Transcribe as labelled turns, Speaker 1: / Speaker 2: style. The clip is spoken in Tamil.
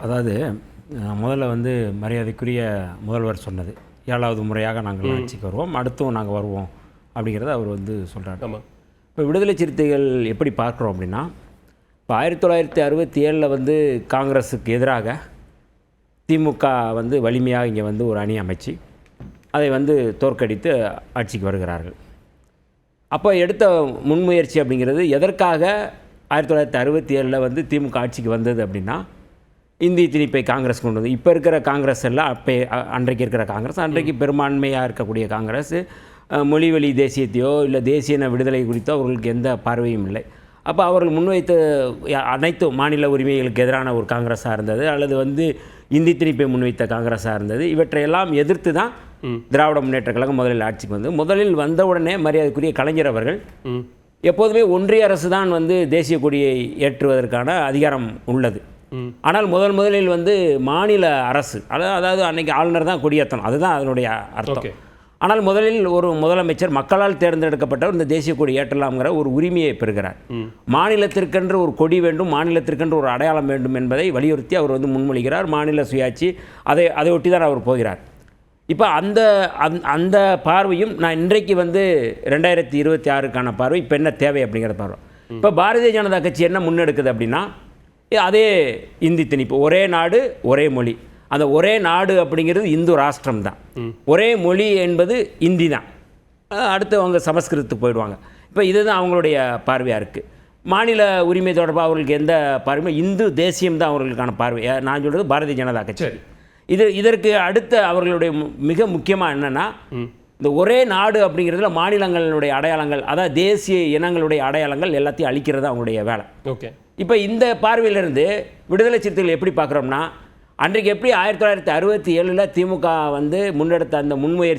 Speaker 1: அதாவது முதல்ல வந்து மரியாதைக்குரிய முதல்வர் சொன்னது 7வது முறையாக நாங்கள் ஆட்சிக்கு வருவோம், அடுத்தும் நாங்கள் வருவோம் அப்படிங்கிறத அவர் வந்து சொல்கிறார். இப்போ விடுதலை சிறுத்தைகள் எப்படி பார்க்குறோம் அப்படின்னா, இப்போ 1967 வந்து காங்கிரஸுக்கு எதிராக திமுக வந்து வலிமையாக இங்கே வந்து ஒரு அணி அமைச்சு அதை வந்து தோற்கடித்து ஆட்சிக்கு வருகிறார்கள். அப்போ எடுத்த முன்முயற்சி அப்படிங்கிறது எதற்காக 1967 வந்து திமுக ஆட்சிக்கு வந்தது அப்படின்னா, இந்தி திணிப்பை காங்கிரஸ் கொண்டு வந்து இப்போ இருக்கிற காங்கிரஸ் எல்லாம் அன்றைக்கு இருக்கிற காங்கிரஸ், அன்றைக்கு பெரும்பான்மையாக இருக்கக்கூடிய காங்கிரஸ் மொழிவழி தேசியத்தையோ இல்லை தேசியன விடுதலை குறித்தோ அவர்களுக்கு எந்த பார்வையும் இல்லை. அப்போ அவர்கள் முன்வைத்த அனைத்து மாநில உரிமைகளுக்கு எதிரான ஒரு காங்கிரஸாக இருந்தது, அல்லது வந்து இந்தி திணிப்பை முன்வைத்த காங்கிரஸாக இருந்தது. இவற்றையெல்லாம் எதிர்த்து தான் திராவிட முன்னேற்ற கழகம் முதலில் ஆட்சிக்கு வந்து முதலில் வந்தவுடனே மரியாதைக்குரிய கலைஞர் அவர்கள் எப்போதுமே ஒன்றிய அரசு தான் வந்து தேசிய கொடியை ஏற்றுவதற்கான அதிகாரம் உள்ளது. ஆனால் முதலில் வந்து மாநில அரசு, அதாவது அன்னைக்கு ஆளுநர் தான் கொடியேற்றணும், அதுதான் அதனுடைய அர்த்தம். ஆனால் முதலில் ஒரு முதலமைச்சர் மக்களால் தேர்ந்தெடுக்கப்பட்டவர் இந்த தேசிய கொடி ஏற்றலாம்ங்கிற ஒரு உரிமையை பெறுகிறார். மாநிலத்திற்கென்று ஒரு கொடி வேண்டும், மாநிலத்திற்கென்று ஒரு அடையாளம் வேண்டும் என்பதை வலியுறுத்தி அவர் வந்து முன்மொழிகிறார். மாநில சுயாட்சி அதை ஒட்டி தான் அவர் போகிறார். இப்போ அந்த பார்வையும் நான் இன்றைக்கு வந்து 2026க்கான பார்வை இப்போ என்ன தேவை அப்படிங்கிற பார்வை. இப்போ பாரதிய ஜனதா கட்சி என்ன முன்னெடுக்குது அப்படின்னா, அதே இந்தி திணிப்பு, ஒரே நாடு ஒரே மொழி. அந்த ஒரே நாடு அப்படிங்கிறது இந்து ராஷ்டிரம் தான், ஒரே மொழி என்பது இந்தி தான், அடுத்து அவங்க சமஸ்கிருதத்துக்கு போயிடுவாங்க. இப்போ இதுதான் அவங்களுடைய பார்வையாக இருக்குது. மாநில உரிமை தொடர்பாக அவர்களுக்கு எந்த பார்வையும், இந்து தேசியம் தான் அவர்களுக்கான பார்வை. நான் சொல்கிறது பாரதிய ஜனதா கட்சி. இதற்கு அடுத்த அவர்களுடைய மிக முக்கியமாக என்னென்னா, இந்த ஒரே நாடு அப்படிங்கிறதுல மாநிலங்களுடைய அடையாளங்கள், அதாவது தேசிய இனங்களுடைய அடையாளங்கள் எல்லாத்தையும் அழிக்கிறது அவங்களுடைய வேலை.
Speaker 2: ஓகே.
Speaker 1: இப்போ இந்த பார்வையிலிருந்து விடுதலை சிறுத்தைகள் எப்படி பார்க்குறோம்னா, அன்றைக்கு எப்படி 1967 திமுக வந்து முன்னெடுத்த அந்த முன்முயற்சி